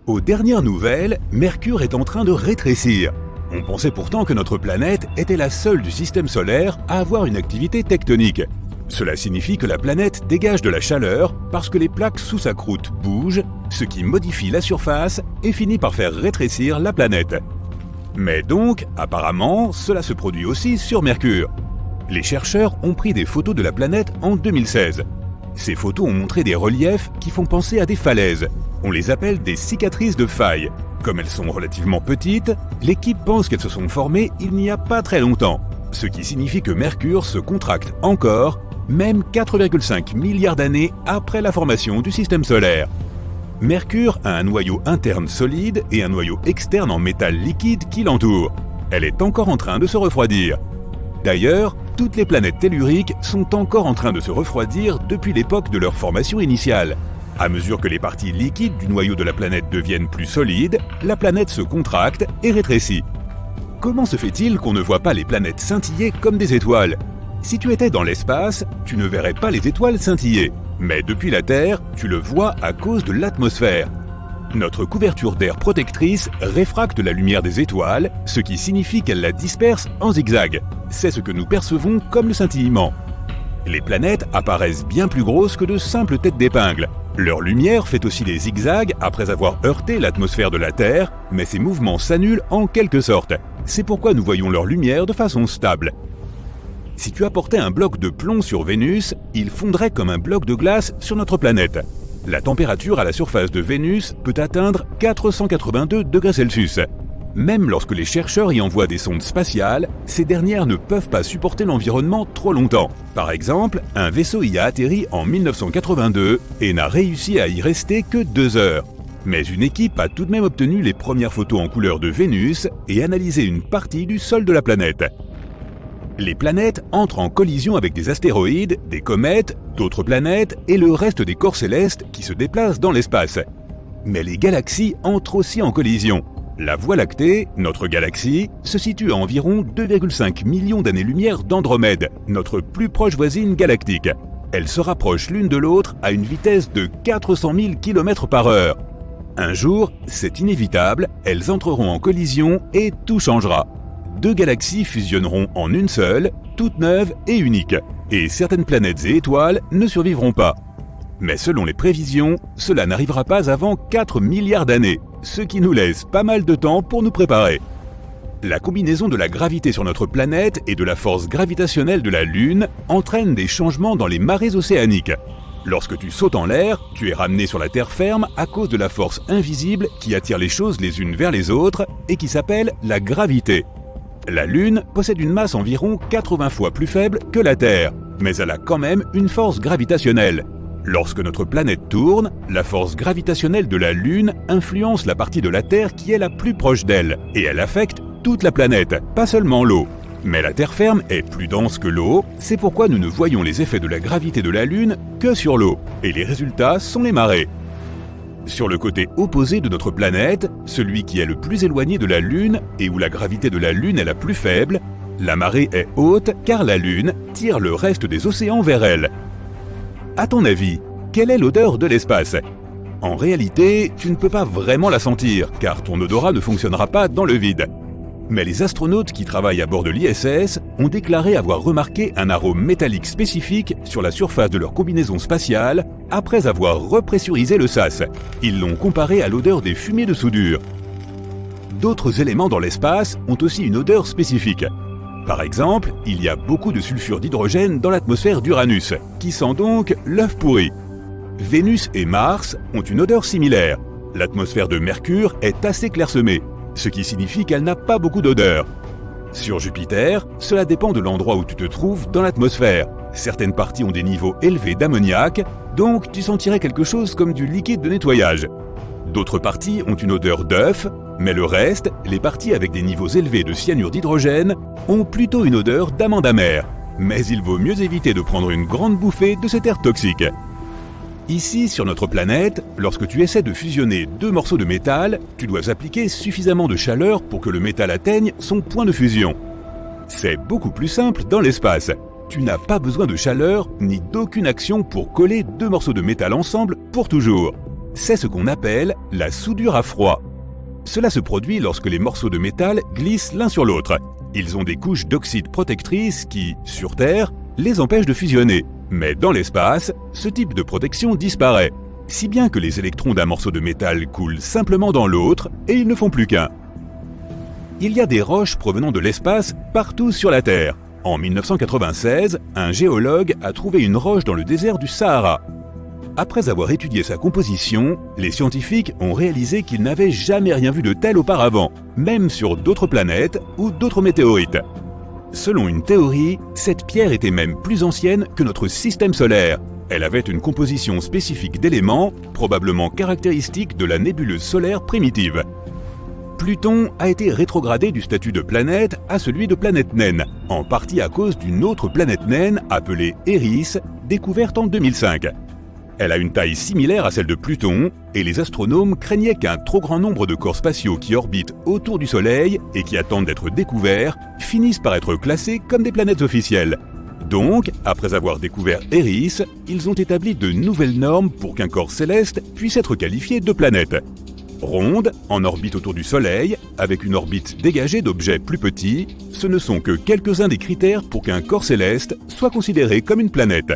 Aux dernières nouvelles, Mercure est en train de rétrécir. On pensait pourtant que notre planète était la seule du système solaire à avoir une activité tectonique. Cela signifie que la planète dégage de la chaleur parce que les plaques sous sa croûte bougent, ce qui modifie la surface et finit par faire rétrécir la planète. Mais donc, apparemment, cela se produit aussi sur Mercure. Les chercheurs ont pris des photos de la planète en 2016. Ces photos ont montré des reliefs qui font penser à des falaises. On les appelle des cicatrices de faille. Comme elles sont relativement petites, l'équipe pense qu'elles se sont formées il n'y a pas très longtemps, ce qui signifie que Mercure se contracte encore, même 4,5 milliards d'années après la formation du système solaire. Mercure a un noyau interne solide et un noyau externe en métal liquide qui l'entoure. Elle est encore en train de se refroidir. D'ailleurs, toutes les planètes telluriques sont encore en train de se refroidir depuis l'époque de leur formation initiale. À mesure que les parties liquides du noyau de la planète deviennent plus solides, la planète se contracte et rétrécit. Comment se fait-il qu'on ne voit pas les planètes scintiller comme des étoiles ? Si tu étais dans l'espace, tu ne verrais pas les étoiles scintiller. Mais depuis la Terre, tu le vois à cause de l'atmosphère. Notre couverture d'air protectrice réfracte la lumière des étoiles, ce qui signifie qu'elle la disperse en zigzag. C'est ce que nous percevons comme le scintillement. Les planètes apparaissent bien plus grosses que de simples têtes d'épingle. Leur lumière fait aussi des zigzags après avoir heurté l'atmosphère de la Terre, mais ces mouvements s'annulent en quelque sorte. C'est pourquoi nous voyons leur lumière de façon stable. Si tu apportais un bloc de plomb sur Vénus, il fondrait comme un bloc de glace sur notre planète. La température à la surface de Vénus peut atteindre 482 degrés Celsius. Même lorsque les chercheurs y envoient des sondes spatiales, ces dernières ne peuvent pas supporter l'environnement trop longtemps. Par exemple, un vaisseau y a atterri en 1982 et n'a réussi à y rester que 2 heures. Mais une équipe a tout de même obtenu les premières photos en couleur de Vénus et analysé une partie du sol de la planète. Les planètes entrent en collision avec des astéroïdes, des comètes, d'autres planètes et le reste des corps célestes qui se déplacent dans l'espace. Mais les galaxies entrent aussi en collision. La Voie lactée, notre galaxie, se situe à environ 2,5 millions d'années-lumière d'Andromède, notre plus proche voisine galactique. Elles se rapprochent l'une de l'autre à une vitesse de 400 000 km/h. Un jour, c'est inévitable, elles entreront en collision et tout changera. 2 galaxies fusionneront en une seule, toute neuve et unique, et certaines planètes et étoiles ne survivront pas. Mais selon les prévisions, cela n'arrivera pas avant 4 milliards d'années, ce qui nous laisse pas mal de temps pour nous préparer. La combinaison de la gravité sur notre planète et de la force gravitationnelle de la Lune entraîne des changements dans les marées océaniques. Lorsque tu sautes en l'air, tu es ramené sur la terre ferme à cause de la force invisible qui attire les choses les unes vers les autres et qui s'appelle la gravité. La Lune possède une masse environ 80 fois plus faible que la Terre, mais elle a quand même une force gravitationnelle. Lorsque notre planète tourne, la force gravitationnelle de la Lune influence la partie de la Terre qui est la plus proche d'elle, et elle affecte toute la planète, pas seulement l'eau. Mais la terre ferme est plus dense que l'eau, c'est pourquoi nous ne voyons les effets de la gravité de la Lune que sur l'eau, et les résultats sont les marées. Sur le côté opposé de notre planète, celui qui est le plus éloigné de la Lune et où la gravité de la Lune est la plus faible, la marée est haute car la Lune tire le reste des océans vers elle. À ton avis, quelle est l'odeur de l'espace ? En réalité, tu ne peux pas vraiment la sentir car ton odorat ne fonctionnera pas dans le vide. Mais les astronautes qui travaillent à bord de l'ISS ont déclaré avoir remarqué un arôme métallique spécifique sur la surface de leur combinaison spatiale après avoir repressurisé le sas. Ils l'ont comparé à l'odeur des fumées de soudure. D'autres éléments dans l'espace ont aussi une odeur spécifique. Par exemple, il y a beaucoup de sulfure d'hydrogène dans l'atmosphère d'Uranus, qui sent donc l'œuf pourri. Vénus et Mars ont une odeur similaire. L'atmosphère de Mercure est assez clairsemée, ce qui signifie qu'elle n'a pas beaucoup d'odeur. Sur Jupiter, cela dépend de l'endroit où tu te trouves dans l'atmosphère. Certaines parties ont des niveaux élevés d'ammoniac, donc tu sentirais quelque chose comme du liquide de nettoyage. D'autres parties ont une odeur d'œuf, mais le reste, les parties avec des niveaux élevés de cyanure d'hydrogène, ont plutôt une odeur d'amande amère. Mais il vaut mieux éviter de prendre une grande bouffée de cet air toxique. Ici, sur notre planète, lorsque tu essaies de fusionner 2 morceaux de métal, tu dois appliquer suffisamment de chaleur pour que le métal atteigne son point de fusion. C'est beaucoup plus simple dans l'espace. Tu n'as pas besoin de chaleur ni d'aucune action pour coller 2 morceaux de métal ensemble pour toujours. c'est ce qu'on appelle la soudure à froid. Cela se produit lorsque les morceaux de métal glissent l'un sur l'autre. Ils ont des couches d'oxyde protectrices qui, sur Terre, les empêchent de fusionner. Mais dans l'espace, ce type de protection disparaît, si bien que les électrons d'un morceau de métal coulent simplement dans l'autre et ils ne font plus qu'un. Il y a des roches provenant de l'espace partout sur la Terre. En 1996, un géologue a trouvé une roche dans le désert du Sahara. Après avoir étudié sa composition, les scientifiques ont réalisé qu'ils n'avaient jamais rien vu de tel auparavant, même sur d'autres planètes ou d'autres météorites. Selon une théorie, cette pierre était même plus ancienne que notre système solaire. Elle avait une composition spécifique d'éléments, probablement caractéristiques de la nébuleuse solaire primitive. Pluton a été rétrogradé du statut de planète à celui de planète naine, en partie à cause d'une autre planète naine appelée Eris, découverte en 2005. Elle a une taille similaire à celle de Pluton, et les astronomes craignaient qu'un trop grand nombre de corps spatiaux qui orbitent autour du Soleil et qui attendent d'être découverts finissent par être classés comme des planètes officielles. Donc, après avoir découvert Eris, ils ont établi de nouvelles normes pour qu'un corps céleste puisse être qualifié de planète. Ronde, en orbite autour du Soleil, avec une orbite dégagée d'objets plus petits, ce ne sont que quelques-uns des critères pour qu'un corps céleste soit considéré comme une planète.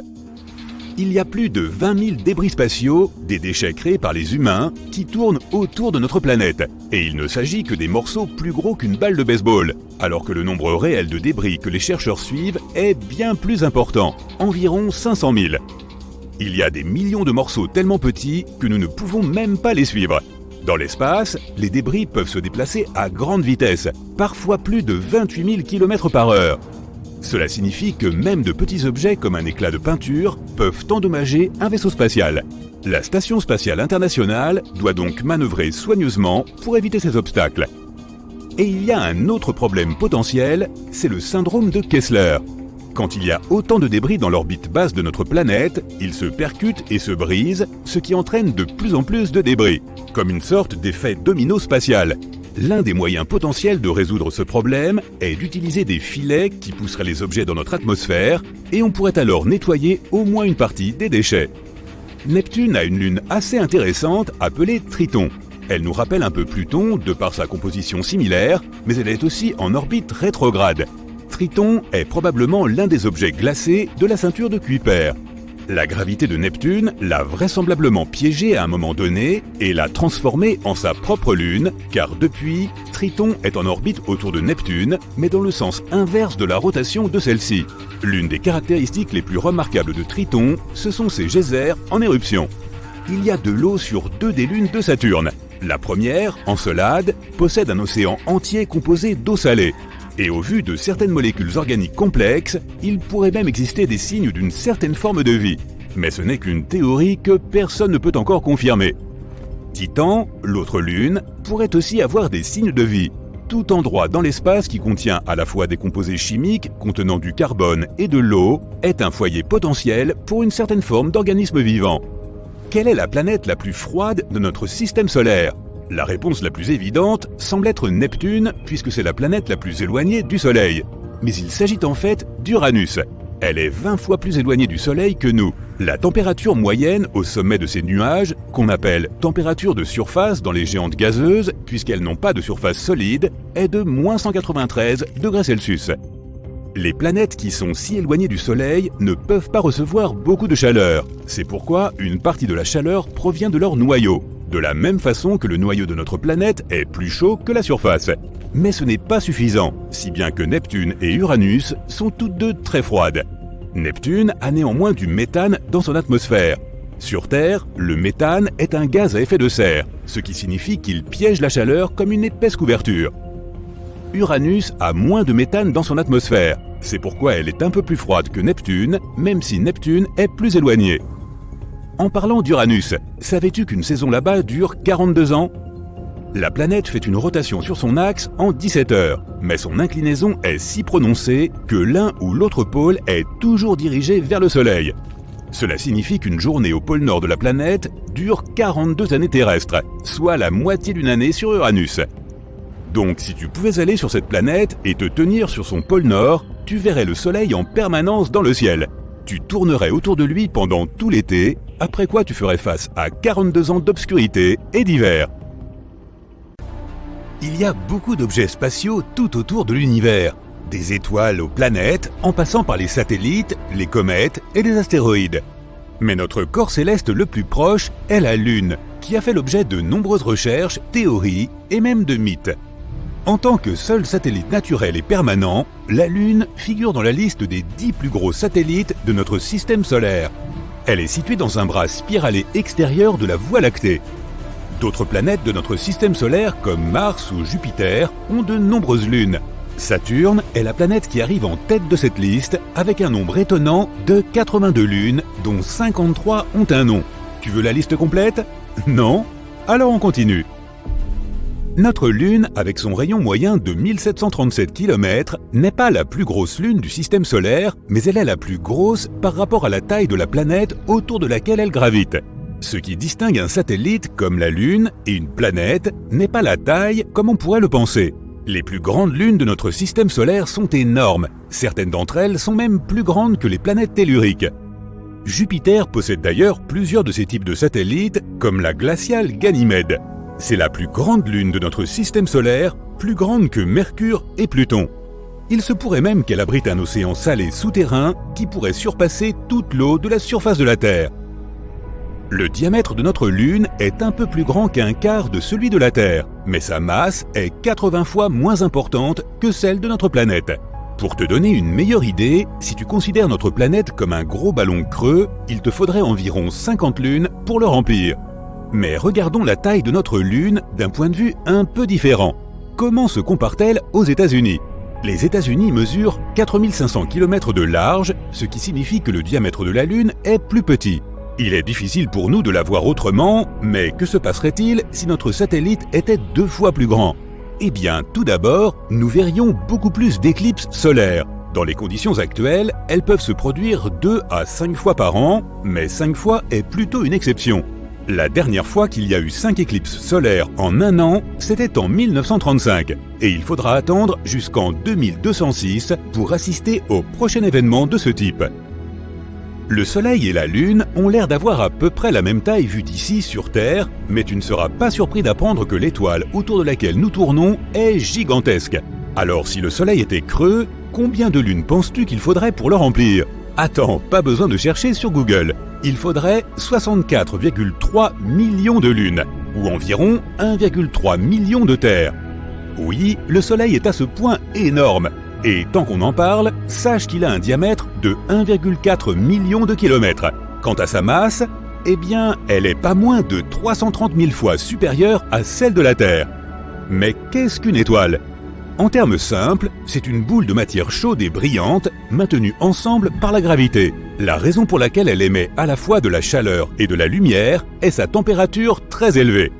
Il y a plus de 20 000 débris spatiaux, des déchets créés par les humains, qui tournent autour de notre planète. Et il ne s'agit que des morceaux plus gros qu'une balle de baseball, alors que le nombre réel de débris que les chercheurs suivent est bien plus important, environ 500 000. Il y a des millions de morceaux tellement petits que nous ne pouvons même pas les suivre. Dans l'espace, les débris peuvent se déplacer à grande vitesse, parfois plus de 28 000 km/h. Cela signifie que même de petits objets comme un éclat de peinture peuvent endommager un vaisseau spatial. La Station spatiale internationale doit donc manœuvrer soigneusement pour éviter ces obstacles. Et il y a un autre problème potentiel, c'est le syndrome de Kessler. Quand il y a autant de débris dans l'orbite basse de notre planète, ils se percutent et se brisent, ce qui entraîne de plus en plus de débris, comme une sorte d'effet domino spatial. L'un des moyens potentiels de résoudre ce problème est d'utiliser des filets qui pousseraient les objets dans notre atmosphère et on pourrait alors nettoyer au moins une partie des déchets. Neptune a une lune assez intéressante appelée Triton. Elle nous rappelle un peu Pluton de par sa composition similaire, mais elle est aussi en orbite rétrograde. Triton est probablement l'un des objets glacés de la ceinture de Kuiper. La gravité de Neptune l'a vraisemblablement piégé à un moment donné et l'a transformé en sa propre lune, car depuis, Triton est en orbite autour de Neptune, mais dans le sens inverse de la rotation de celle-ci. L'une des caractéristiques les plus remarquables de Triton, ce sont ses geysers en éruption. Il y a de l'eau sur 2 des lunes de Saturne. La première, Encelade, possède un océan entier composé d'eau salée. Et au vu de certaines molécules organiques complexes, il pourrait même exister des signes d'une certaine forme de vie. Mais ce n'est qu'une théorie que personne ne peut encore confirmer. Titan, l'autre lune, pourrait aussi avoir des signes de vie. Tout endroit dans l'espace qui contient à la fois des composés chimiques contenant du carbone et de l'eau est un foyer potentiel pour une certaine forme d'organisme vivant. Quelle est la planète la plus froide de notre système solaire ? La réponse la plus évidente semble être Neptune, puisque c'est la planète la plus éloignée du Soleil. Mais il s'agit en fait d'Uranus. Elle est 20 fois plus éloignée du Soleil que nous. La température moyenne au sommet de ces nuages, qu'on appelle température de surface dans les géantes gazeuses, puisqu'elles n'ont pas de surface solide, est de moins 193 degrés Celsius. Les planètes qui sont si éloignées du Soleil ne peuvent pas recevoir beaucoup de chaleur. C'est pourquoi une partie de la chaleur provient de leur noyau. De la même façon que le noyau de notre planète est plus chaud que la surface. Mais ce n'est pas suffisant, si bien que Neptune et Uranus sont toutes deux très froides. Neptune a néanmoins du méthane dans son atmosphère. Sur Terre, le méthane est un gaz à effet de serre, ce qui signifie qu'il piège la chaleur comme une épaisse couverture. Uranus a moins de méthane dans son atmosphère, c'est pourquoi elle est un peu plus froide que Neptune, même si Neptune est plus éloignée. En parlant d'Uranus, savais-tu qu'une saison là-bas dure 42 ans ? La planète fait une rotation sur son axe en 17 heures, mais son inclinaison est si prononcée que l'un ou l'autre pôle est toujours dirigé vers le Soleil. Cela signifie qu'une journée au pôle nord de la planète dure 42 années terrestres, soit la moitié d'une année sur Uranus. Donc si tu pouvais aller sur cette planète et te tenir sur son pôle nord, tu verrais le Soleil en permanence dans le ciel. Tu tournerais autour de lui pendant tout l'été après quoi tu ferais face à 42 ans d'obscurité et d'hiver. Il y a beaucoup d'objets spatiaux tout autour de l'univers, des étoiles aux planètes, en passant par les satellites, les comètes et les astéroïdes. Mais notre corps céleste le plus proche est la Lune, qui a fait l'objet de nombreuses recherches, théories et même de mythes. En tant que seul satellite naturel et permanent, la Lune figure dans la liste des 10 plus gros satellites de notre système solaire. Elle est située dans un bras spiralé extérieur de la Voie lactée. D'autres planètes de notre système solaire, comme Mars ou Jupiter, ont de nombreuses lunes. Saturne est la planète qui arrive en tête de cette liste, avec un nombre étonnant de 82 lunes, dont 53 ont un nom. Tu veux la liste complète? Non? Alors on continue. Notre Lune, avec son rayon moyen de 1737 km, n'est pas la plus grosse lune du système solaire, mais elle est la plus grosse par rapport à la taille de la planète autour de laquelle elle gravite. Ce qui distingue un satellite comme la Lune et une planète n'est pas la taille comme on pourrait le penser. Les plus grandes lunes de notre système solaire sont énormes, certaines d'entre elles sont même plus grandes que les planètes telluriques. Jupiter possède d'ailleurs plusieurs de ces types de satellites, comme la glaciale Ganymède. C'est la plus grande lune de notre système solaire, plus grande que Mercure et Pluton. Il se pourrait même qu'elle abrite un océan salé souterrain qui pourrait surpasser toute l'eau de la surface de la Terre. Le diamètre de notre Lune est un peu plus grand qu'un quart de celui de la Terre, mais sa masse est 80 fois moins importante que celle de notre planète. Pour te donner une meilleure idée, si tu considères notre planète comme un gros ballon creux, il te faudrait environ 50 lunes pour le remplir. Mais regardons la taille de notre Lune d'un point de vue un peu différent. Comment se compare-t-elle aux États-Unis? Les États-Unis mesurent 4500 km de large, ce qui signifie que le diamètre de la Lune est plus petit. Il est difficile pour nous de la voir autrement, mais que se passerait-il si notre satellite était 2 fois plus grand? Eh bien, tout d'abord, nous verrions beaucoup plus d'éclipses solaires. Dans les conditions actuelles, elles peuvent se produire 2 à 5 fois par an, mais 5 fois est plutôt une exception. La dernière fois qu'il y a eu 5 éclipses solaires en un an, c'était en 1935, et il faudra attendre jusqu'en 2206 pour assister au prochain événement de ce type. Le Soleil et la Lune ont l'air d'avoir à peu près la même taille vue d'ici sur Terre, mais tu ne seras pas surpris d'apprendre que l'étoile autour de laquelle nous tournons est gigantesque. Alors si le Soleil était creux, combien de lunes penses-tu qu'il faudrait pour le remplir? Attends, pas besoin de chercher sur Google. Il faudrait 64,3 millions de lunes, ou environ 1,3 million de terres. Oui, le Soleil est à ce point énorme. Et tant qu'on en parle, sache qu'il a un diamètre de 1,4 million de kilomètres. Quant à sa masse, eh bien, elle est pas moins de 330 000 fois supérieure à celle de la Terre. Mais qu'est-ce qu'une étoile? En termes simples, c'est une boule de matière chaude et brillante, maintenue ensemble par la gravité. La raison pour laquelle elle émet à la fois de la chaleur et de la lumière est sa température très élevée.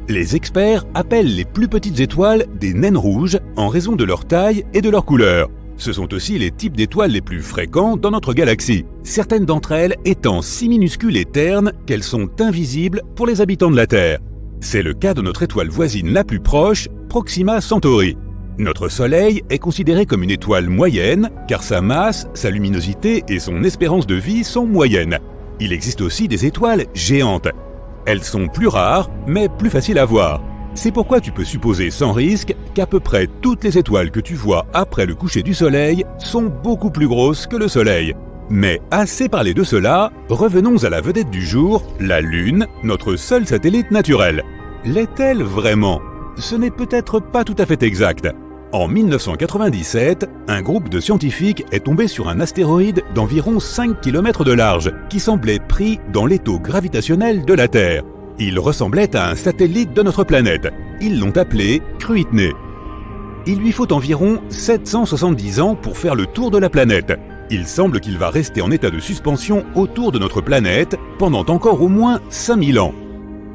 Les experts appellent les plus petites étoiles des naines rouges en raison de leur taille et de leur couleur. Ce sont aussi les types d'étoiles les plus fréquents dans notre galaxie, certaines d'entre elles étant si minuscules et ternes qu'elles sont invisibles pour les habitants de la Terre. C'est le cas de notre étoile voisine la plus proche, Proxima Centauri. Notre Soleil est considéré comme une étoile moyenne car sa masse, sa luminosité et son espérance de vie sont moyennes. Il existe aussi des étoiles géantes. Elles sont plus rares, mais plus faciles à voir. C'est pourquoi tu peux supposer sans risque qu'à peu près toutes les étoiles que tu vois après le coucher du Soleil sont beaucoup plus grosses que le Soleil. Mais assez parlé de cela, revenons à la vedette du jour, la Lune, notre seul satellite naturel. L'est-elle vraiment? Ce n'est peut-être pas tout à fait exact. En 1997, un groupe de scientifiques est tombé sur un astéroïde d'environ 5 km de large qui semblait pris dans l'étau gravitationnel de la Terre. Il ressemblait à un satellite de notre planète. Ils l'ont appelé Cruithne. Il lui faut environ 770 ans pour faire le tour de la planète. Il semble qu'il va rester en état de suspension autour de notre planète pendant encore au moins 5000 ans.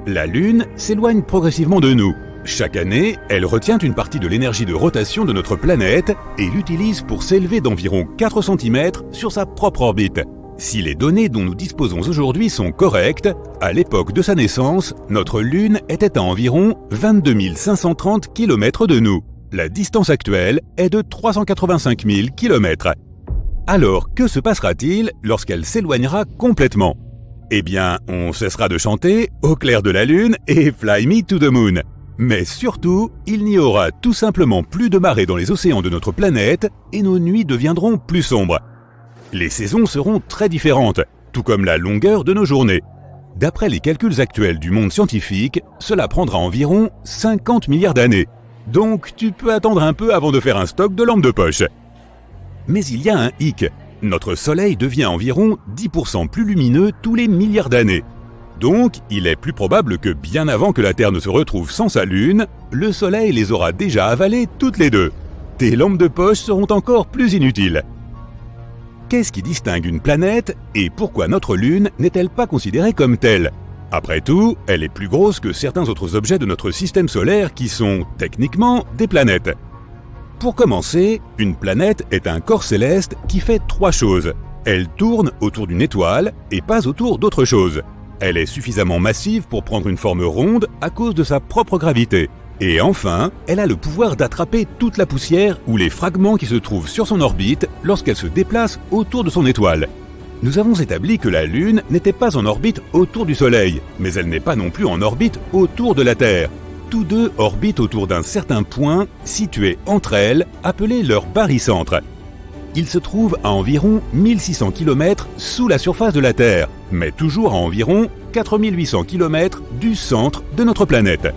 La Lune s'éloigne progressivement de nous. Chaque année, elle retient une partie de l'énergie de rotation de notre planète et l'utilise pour s'élever d'environ 4 cm sur sa propre orbite. Si les données dont nous disposons aujourd'hui sont correctes, à l'époque de sa naissance, notre Lune était à environ 22 530 km de nous. La distance actuelle est de 385 000 km. Alors, que se passera-t-il lorsqu'elle s'éloignera complètement? Eh bien, on cessera de chanter Au clair de la lune et Fly me to the moon. Mais surtout, il n'y aura tout simplement plus de marées dans les océans de notre planète et nos nuits deviendront plus sombres. Les saisons seront très différentes, tout comme la longueur de nos journées. D'après les calculs actuels du monde scientifique, cela prendra environ 50 milliards d'années. Donc tu peux attendre un peu avant de faire un stock de lampes de poche. Mais il y a un hic. Notre Soleil devient environ 10% plus lumineux tous les milliards d'années. Donc, il est plus probable que bien avant que la Terre ne se retrouve sans sa Lune, le Soleil les aura déjà avalées toutes les deux. Tes lampes de poche seront encore plus inutiles. Qu'est-ce qui distingue une planète et pourquoi notre Lune n'est-elle pas considérée comme telle? Après tout, elle est plus grosse que certains autres objets de notre système solaire qui sont, techniquement, des planètes. Pour commencer, une planète est un corps céleste qui fait trois choses. Elle tourne autour d'une étoile et pas autour d'autre chose. Elle est suffisamment massive pour prendre une forme ronde à cause de sa propre gravité. Et enfin, elle a le pouvoir d'attraper toute la poussière ou les fragments qui se trouvent sur son orbite lorsqu'elle se déplace autour de son étoile. Nous avons établi que la Lune n'était pas en orbite autour du Soleil, mais elle n'est pas non plus en orbite autour de la Terre. Tous deux orbitent autour d'un certain point situé entre elles, appelé leur barycentre. Il se trouve à environ 1600 km sous la surface de la Terre, mais toujours à environ 4800 km du centre de notre planète.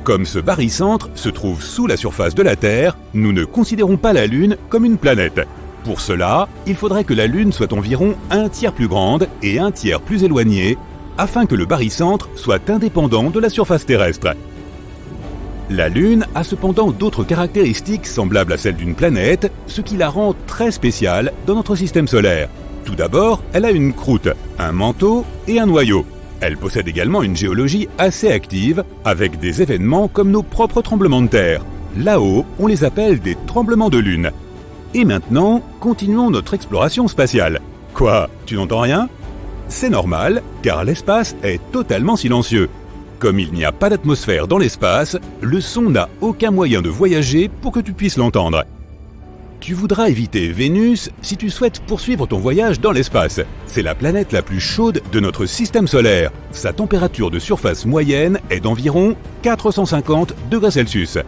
Comme ce barycentre se trouve sous la surface de la Terre, nous ne considérons pas la Lune comme une planète. Pour cela, il faudrait que la Lune soit environ un tiers plus grande et un tiers plus éloignée, afin que le barycentre soit indépendant de la surface terrestre. La Lune a cependant d'autres caractéristiques semblables à celles d'une planète, ce qui la rend très spéciale dans notre système solaire. Tout d'abord, elle a une croûte, un manteau et un noyau. Elle possède également une géologie assez active, avec des événements comme nos propres tremblements de terre. Là-haut, on les appelle des tremblements de lune. Et maintenant, continuons notre exploration spatiale. Quoi, tu n'entends rien? C'est normal, car l'espace est totalement silencieux. Comme il n'y a pas d'atmosphère dans l'espace, le son n'a aucun moyen de voyager pour que tu puisses l'entendre. Tu voudras éviter Vénus si tu souhaites poursuivre ton voyage dans l'espace. C'est la planète la plus chaude de notre système solaire. Sa température de surface moyenne est d'environ 450 degrés Celsius.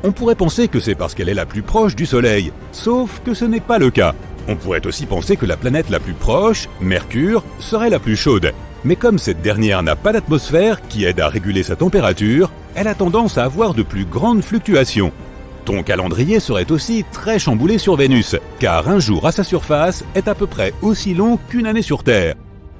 On pourrait penser que c'est parce qu'elle est la plus proche du Soleil, sauf que ce n'est pas le cas. On pourrait aussi penser que la planète la plus proche, Mercure, serait la plus chaude. Mais comme cette dernière n'a pas d'atmosphère qui aide à réguler sa température, elle a tendance à avoir de plus grandes fluctuations. Ton calendrier serait aussi très chamboulé sur Vénus, car un jour à sa surface est à peu près aussi long qu'une année sur Terre.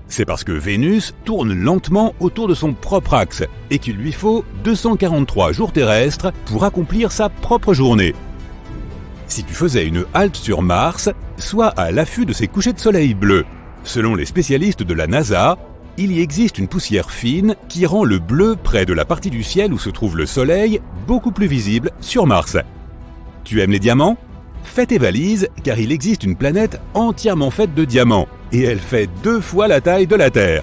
C'est parce que Vénus tourne lentement autour de son propre axe et qu'il lui faut 243 jours terrestres pour accomplir sa propre journée. Si tu faisais une halte sur Mars, sois à l'affût de ces couchers de soleil bleus. Selon les spécialistes de la NASA, il y existe une poussière fine qui rend le bleu près de la partie du ciel où se trouve le Soleil beaucoup plus visible sur Mars. Tu aimes les diamants? Fais tes valises car il existe une planète entièrement faite de diamants et elle fait 2 fois la taille de la Terre.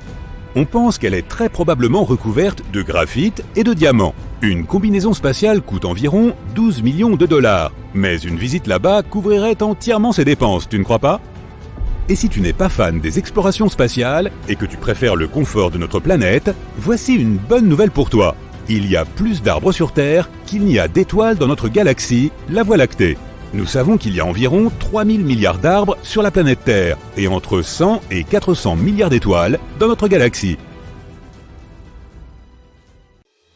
On pense qu'elle est très probablement recouverte de graphite et de diamants. Une combinaison spatiale coûte environ 12 millions de dollars, mais une visite là-bas couvrirait entièrement ses dépenses, tu ne crois pas? Et si tu n'es pas fan des explorations spatiales et que tu préfères le confort de notre planète, voici une bonne nouvelle pour toi. Il y a plus d'arbres sur Terre qu'il n'y a d'étoiles dans notre galaxie, la Voie lactée. Nous savons qu'il y a environ 3000 milliards d'arbres sur la planète Terre et entre 100 et 400 milliards d'étoiles dans notre galaxie.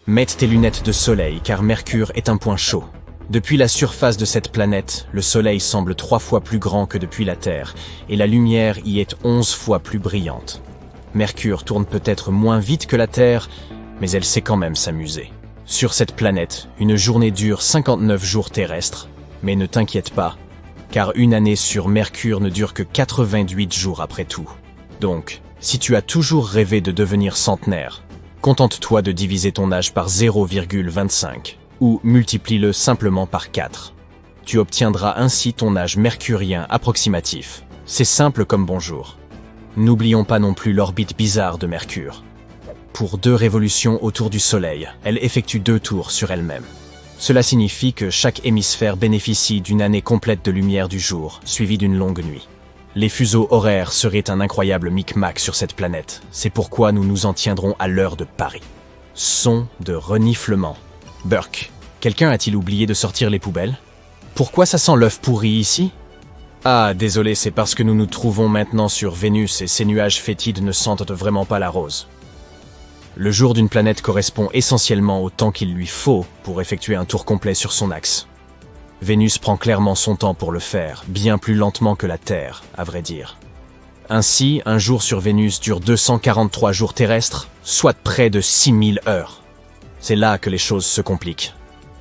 Mette tes lunettes de soleil car Mercure est un point chaud. Depuis la surface de cette planète, le Soleil semble 3 fois plus grand que depuis la Terre, et la lumière y est 11 fois plus brillante. Mercure tourne peut-être moins vite que la Terre, mais elle sait quand même s'amuser. Sur cette planète, une journée dure 59 jours terrestres, mais ne t'inquiète pas, car une année sur Mercure ne dure que 88 jours après tout. Donc, si tu as toujours rêvé de devenir centenaire, contente-toi de diviser ton âge par 0,25. Ou multiplie-le simplement par 4. Tu obtiendras ainsi ton âge mercurien approximatif. C'est simple comme bonjour. N'oublions pas non plus l'orbite bizarre de Mercure. Pour 2 révolutions autour du Soleil, elle effectue 2 tours sur elle-même. Cela signifie que chaque hémisphère bénéficie d'une année complète de lumière du jour, suivie d'une longue nuit. Les fuseaux horaires seraient un incroyable micmac sur cette planète. C'est pourquoi nous nous en tiendrons à l'heure de Paris. Son de reniflement. Burke, quelqu'un a-t-il oublié de sortir les poubelles? Pourquoi ça sent l'œuf pourri ici? Ah, désolé, c'est parce que nous nous trouvons maintenant sur Vénus et ces nuages fétides ne sentent vraiment pas la rose. Le jour d'une planète correspond essentiellement au temps qu'il lui faut pour effectuer un tour complet sur son axe. Vénus prend clairement son temps pour le faire, bien plus lentement que la Terre, à vrai dire. Ainsi, un jour sur Vénus dure 243 jours terrestres, soit près de 6000 heures. C'est là que les choses se compliquent.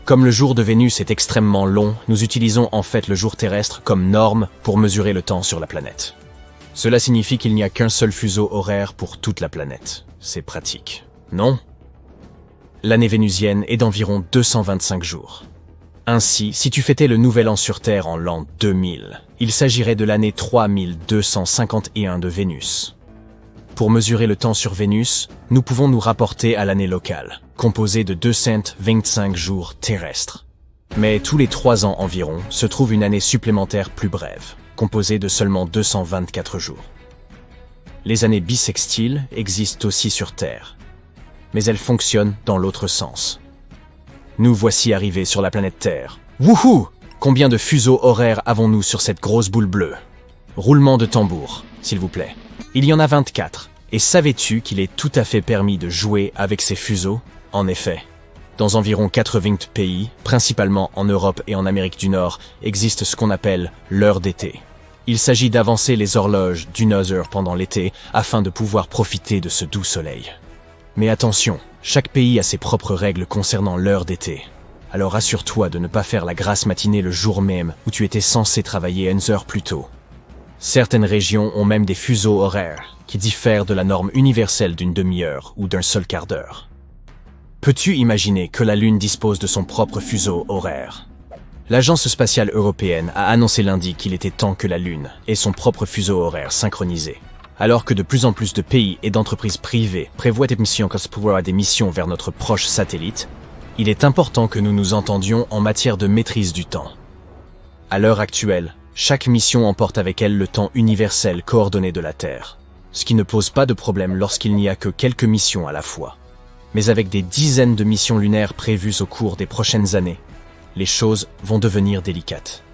Comme le jour de Vénus est extrêmement long, nous utilisons en fait le jour terrestre comme norme pour mesurer le temps sur la planète. Cela signifie qu'il n'y a qu'un seul fuseau horaire pour toute la planète. C'est pratique, non? L'année vénusienne est d'environ 225 jours. Ainsi, si tu fêtais le Nouvel An sur Terre en l'an 2000, il s'agirait de l'année 3251 de Vénus. Pour mesurer le temps sur Vénus, nous pouvons nous rapporter à l'année locale, composée de 225 jours terrestres. Mais tous les 3 ans environ se trouve une année supplémentaire plus brève, composée de seulement 224 jours. Les années bissextiles existent aussi sur Terre, mais elles fonctionnent dans l'autre sens. Nous voici arrivés sur la planète Terre. Wouhou! Combien de fuseaux horaires avons-nous sur cette grosse boule bleue? Roulement de tambour, s'il vous plaît. Il y en a 24. Et savais-tu qu'il est tout à fait permis de jouer avec ces fuseaux? En effet, dans environ 80 pays, principalement en Europe et en Amérique du Nord, existe ce qu'on appelle l'heure d'été. Il s'agit d'avancer les horloges d'une heure pendant l'été afin de pouvoir profiter de ce doux soleil. Mais attention, chaque pays a ses propres règles concernant l'heure d'été. Alors assure-toi de ne pas faire la grasse matinée le jour même où tu étais censé travailler une heure plus tôt. Certaines régions ont même des fuseaux horaires qui diffèrent de la norme universelle d'une demi-heure ou d'un seul quart d'heure. Peux-tu imaginer que la Lune dispose de son propre fuseau horaire? L'Agence spatiale européenne a annoncé lundi qu'il était temps que la Lune ait son propre fuseau horaire synchronisé. Alors que de plus en plus de pays et d'entreprises privées prévoient des missions vers notre proche satellite, il est important que nous nous entendions en matière de maîtrise du temps. À l'heure actuelle, chaque mission emporte avec elle le temps universel coordonné de la Terre, ce qui ne pose pas de problème lorsqu'il n'y a que quelques missions à la fois. Mais avec des dizaines de missions lunaires prévues au cours des prochaines années, les choses vont devenir délicates.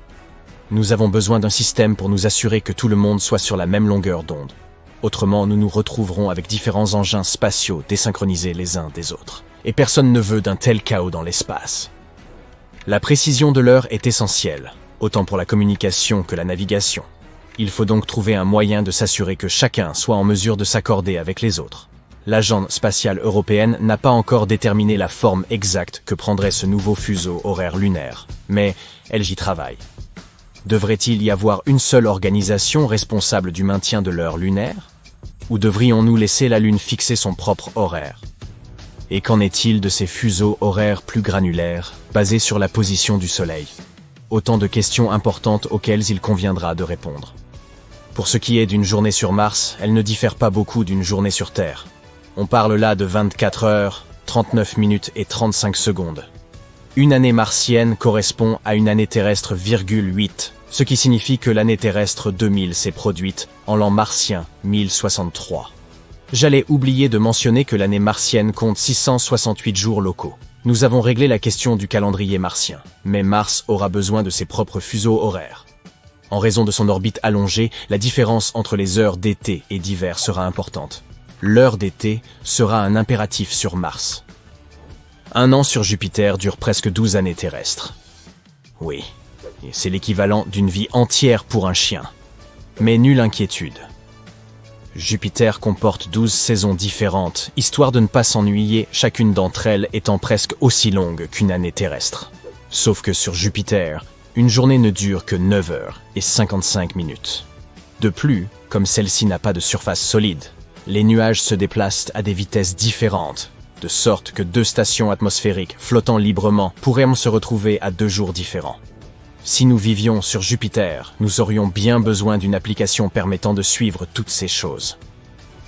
Nous avons besoin d'un système pour nous assurer que tout le monde soit sur la même longueur d'onde. Autrement, nous nous retrouverons avec différents engins spatiaux désynchronisés les uns des autres. Et personne ne veut d'un tel chaos dans l'espace. La précision de l'heure est essentielle, autant pour la communication que la navigation. Il faut donc trouver un moyen de s'assurer que chacun soit en mesure de s'accorder avec les autres. L'Agence spatiale européenne n'a pas encore déterminé la forme exacte que prendrait ce nouveau fuseau horaire lunaire, mais elle y travaille. Devrait-il y avoir une seule organisation responsable du maintien de l'heure lunaire? Ou devrions-nous laisser la Lune fixer son propre horaire? Et qu'en est-il de ces fuseaux horaires plus granulaires, basés sur la position du Soleil? Autant de questions importantes auxquelles il conviendra de répondre. Pour ce qui est d'une journée sur Mars, elle ne diffère pas beaucoup d'une journée sur Terre. On parle là de 24 heures, 39 minutes et 35 secondes. Une année martienne correspond à une année terrestre, 8, ce qui signifie que l'année terrestre 2000 s'est produite en l'an martien 1063. J'allais oublier de mentionner que l'année martienne compte 668 jours locaux. Nous avons réglé la question du calendrier martien, mais Mars aura besoin de ses propres fuseaux horaires. En raison de son orbite allongée, la différence entre les heures d'été et d'hiver sera importante. L'heure d'été sera un impératif sur Mars. Un an sur Jupiter dure presque 12 années terrestres. Oui, c'est l'équivalent d'une vie entière pour un chien. Mais nulle inquiétude. Jupiter comporte 12 saisons différentes, histoire de ne pas s'ennuyer, chacune d'entre elles étant presque aussi longue qu'une année terrestre. Sauf que sur Jupiter, une journée ne dure que 9 heures et 55 minutes. De plus, comme celle-ci n'a pas de surface solide, les nuages se déplacent à des vitesses différentes, de sorte que 2 stations atmosphériques flottant librement pourraient se retrouver à 2 jours différents. Si nous vivions sur Jupiter, nous aurions bien besoin d'une application permettant de suivre toutes ces choses.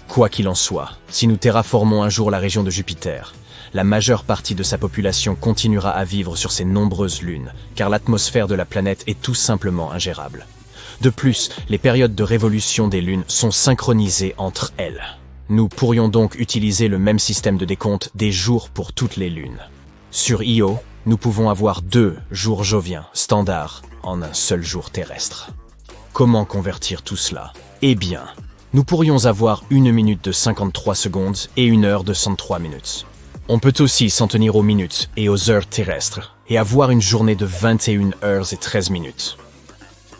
Quoi qu'il en soit, si nous terraformons un jour la région de Jupiter, la majeure partie de sa population continuera à vivre sur ses nombreuses lunes, car l'atmosphère de la planète est tout simplement ingérable. De plus, les périodes de révolution des lunes sont synchronisées entre elles. Nous pourrions donc utiliser le même système de décompte des jours pour toutes les lunes. Sur Io, nous pouvons avoir 2 jours joviens standards en un seul jour terrestre. Comment convertir tout cela? Eh bien, nous pourrions avoir 1 minute de 53 secondes et 1 heure de 103 minutes. On peut aussi s'en tenir aux minutes et aux heures terrestres et avoir une journée de 21 heures et 13 minutes.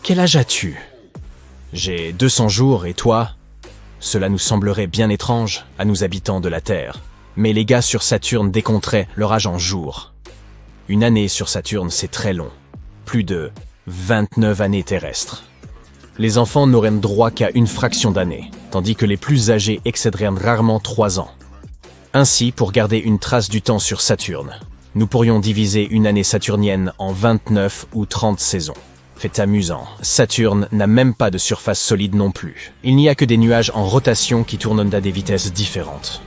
Quel âge as-tu? J'ai 200 jours et toi? Cela nous semblerait bien étrange à nous habitants de la Terre, mais les gars sur Saturne décompteraient leur âge en jours. Une année sur Saturne, c'est très long, plus de 29 années terrestres. Les enfants n'auraient droit qu'à une fraction d'année, tandis que les plus âgés excéderaient rarement 3 ans. Ainsi, pour garder une trace du temps sur Saturne, nous pourrions diviser une année saturnienne en 29 ou 30 saisons. Fait amusant, Saturne n'a même pas de surface solide non plus. Il n'y a que des nuages en rotation qui tournent à des vitesses différentes.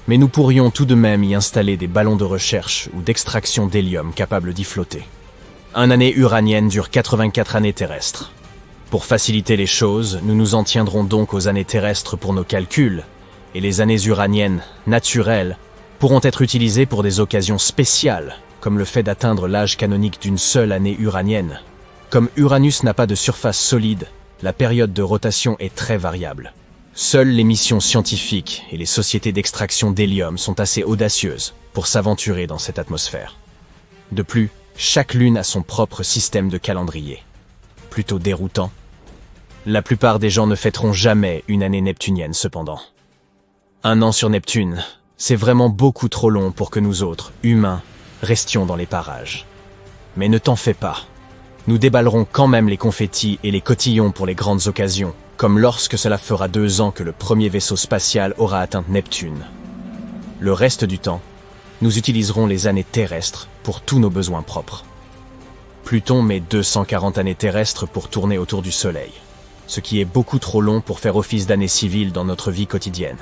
Mais nous pourrions tout de même y installer des ballons de recherche ou d'extraction d'hélium capables d'y flotter. Une année uranienne dure 84 années terrestres. Pour faciliter les choses, nous nous en tiendrons donc aux années terrestres pour nos calculs, et les années uraniennes, naturelles, pourront être utilisées pour des occasions spéciales, comme le fait d'atteindre l'âge canonique d'une seule année uranienne. Comme Uranus n'a pas de surface solide, la période de rotation est très variable. Seules les missions scientifiques et les sociétés d'extraction d'hélium sont assez audacieuses pour s'aventurer dans cette atmosphère. De plus, chaque lune a son propre système de calendrier. Plutôt déroutant. La plupart des gens ne fêteront jamais une année neptunienne cependant. 1 an sur Neptune, c'est vraiment beaucoup trop long pour que nous autres, humains, restions dans les parages. Mais ne t'en fais pas. Nous déballerons quand même les confettis et les cotillons pour les grandes occasions, comme lorsque cela fera 2 ans que le premier vaisseau spatial aura atteint Neptune. Le reste du temps, nous utiliserons les années terrestres pour tous nos besoins propres. Pluton met 240 années terrestres pour tourner autour du Soleil, ce qui est beaucoup trop long pour faire office d'année civile dans notre vie quotidienne.